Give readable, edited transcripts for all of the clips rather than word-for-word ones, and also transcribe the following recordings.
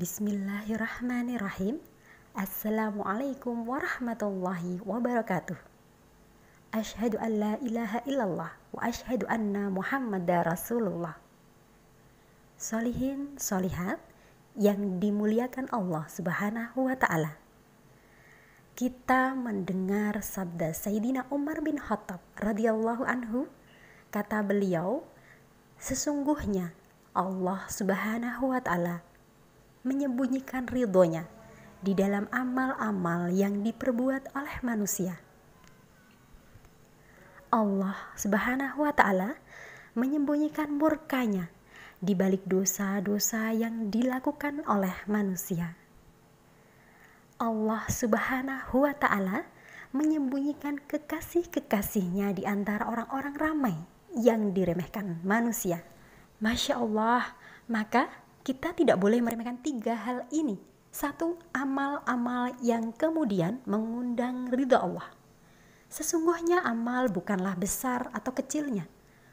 Bismillahirrahmanirrahim. Assalamualaikum warahmatullahi wabarakatuh. Asyhadu an la ilaha illallah wa asyhadu anna Muhammadar Rasulullah. Solihin, solihat yang dimuliakan Allah Subhanahu wa ta'ala. Kita mendengar sabda Sayyidina Umar bin Khattab radhiyallahu anhu. Kata beliau, sesungguhnya Allah Subhanahu wa ta'ala menyembunyikan ridhonya di dalam amal-amal yang diperbuat oleh manusia. Allah Subhanahu wa ta'ala menyembunyikan murkanya di balik dosa-dosa yang dilakukan oleh manusia. Allah Subhanahu wa ta'ala menyembunyikan kekasih-kekasihnya di antara orang-orang ramai yang diremehkan manusia. Masya Allah, maka kita tidak boleh meremehkan 3 hal ini. 1. Amal-amal yang kemudian mengundang ridha Allah. Sesungguhnya amal bukanlah besar atau kecilnya,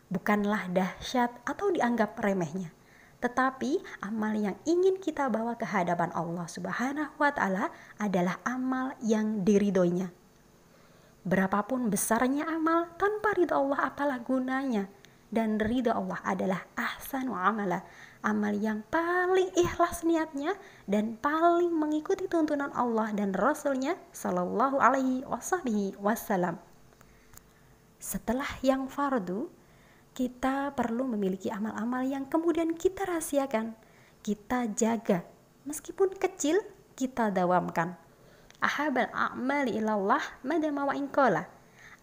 bukanlah dahsyat atau dianggap remehnya, tetapi amal yang ingin kita bawa ke hadapan Allah Subhanahu wa ta'ala adalah amal yang diridhoinya. Berapapun besarnya amal, tanpa ridha Allah apalah gunanya? Dan ridha Allah adalah ahsanu amala, amal yang paling ikhlas niatnya dan paling mengikuti tuntunan Allah dan Rasulnya Sallallahu Alaihi Wasallam. Setelah yang fardu, kita perlu memiliki amal-amal yang kemudian kita rahasiakan, kita jaga, meskipun kecil kita dawamkan. Ahabal a'mali ilallah madama wa inqala.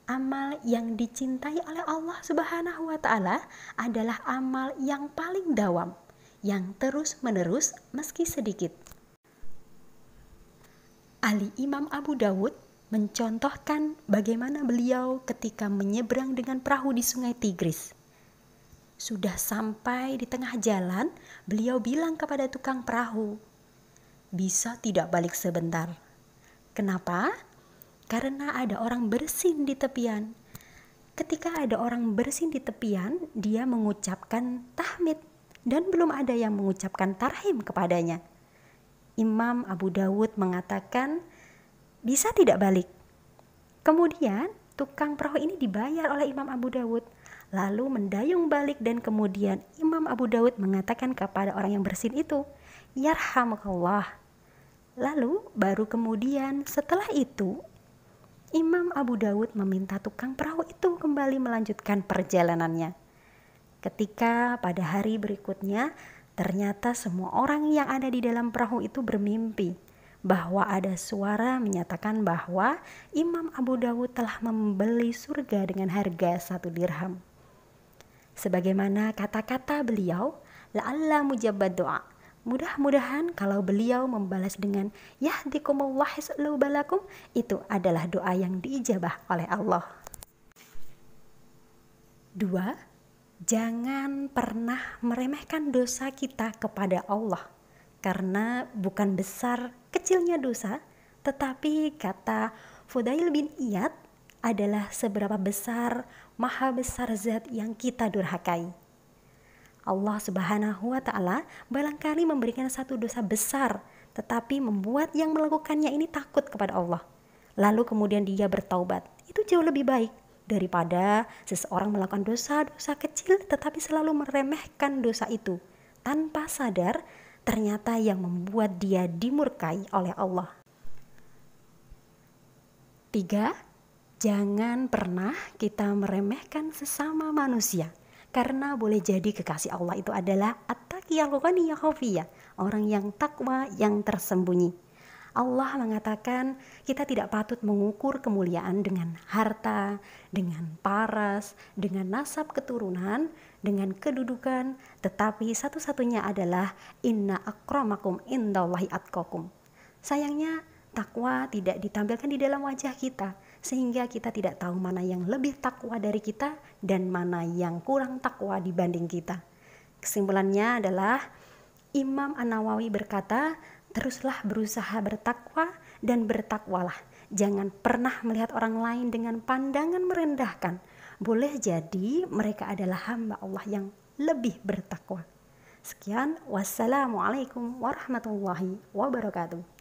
Amal yang dicintai oleh Allah Subhanahu wa ta'ala adalah amal yang paling dawam, yang terus-menerus meski sedikit. Imam Abu Dawud mencontohkan bagaimana beliau ketika menyeberang dengan perahu di sungai Tigris. Sudah sampai di tengah jalan, beliau bilang kepada tukang perahu, "Bisa tidak balik sebentar?" Kenapa? Karena ada orang bersin di tepian. Ketika ada orang bersin di tepian, dia mengucapkan tahmid dan belum ada yang mengucapkan tarhim kepadanya. Imam Abu Dawud mengatakan, bisa tidak balik? Kemudian tukang perahu ini dibayar oleh Imam Abu Dawud, lalu mendayung balik dan kemudian Imam Abu Dawud mengatakan kepada orang yang bersin itu, "Yarhamukallah." Lalu baru kemudian setelah itu Imam Abu Dawud meminta tukang perahu itu kembali melanjutkan perjalanannya. Ketika pada hari berikutnya, ternyata semua orang yang ada di dalam perahu itu bermimpi bahwa ada suara menyatakan bahwa Imam Abu Dawud telah membeli surga dengan harga 1 dirham. Sebagaimana kata-kata beliau, la'alla mujabad doa. Mudah-mudahan kalau beliau membalas dengan yahdikumullah yuslihu balakum, itu adalah doa yang diijabah oleh Allah. 2. Jangan pernah meremehkan dosa kita kepada Allah, karena bukan besar kecilnya dosa, tetapi kata Fudail bin Iyad adalah seberapa besar, maha besar zat yang kita durhakai. Allah Subhanahu wa ta'ala barangkali memberikan satu dosa besar, tetapi membuat yang melakukannya ini takut kepada Allah. Lalu kemudian dia bertaubat. Itu jauh lebih baik daripada seseorang melakukan dosa-dosa kecil tetapi selalu meremehkan dosa itu. Tanpa sadar, ternyata yang membuat dia dimurkai oleh Allah. 3. Jangan pernah kita meremehkan sesama manusia. Karena boleh jadi kekasih Allah itu adalah at-taqiyal ghaniyya khafiyya, orang yang takwa yang tersembunyi. Allah mengatakan kita tidak patut mengukur kemuliaan dengan harta, dengan paras, dengan nasab keturunan, dengan kedudukan, tetapi satu-satunya adalah inna akramakum indallahi atqakum. Sayangnya takwa tidak ditampilkan di dalam wajah kita, sehingga kita tidak tahu mana yang lebih takwa dari kita dan mana yang kurang takwa dibanding kita. Kesimpulannya adalah Imam An-Nawawi berkata, teruslah berusaha bertakwa dan bertakwalah. Jangan pernah melihat orang lain dengan pandangan merendahkan. Boleh jadi mereka adalah hamba Allah yang lebih bertakwa. Sekian, wassalamualaikum warahmatullahi wabarakatuh.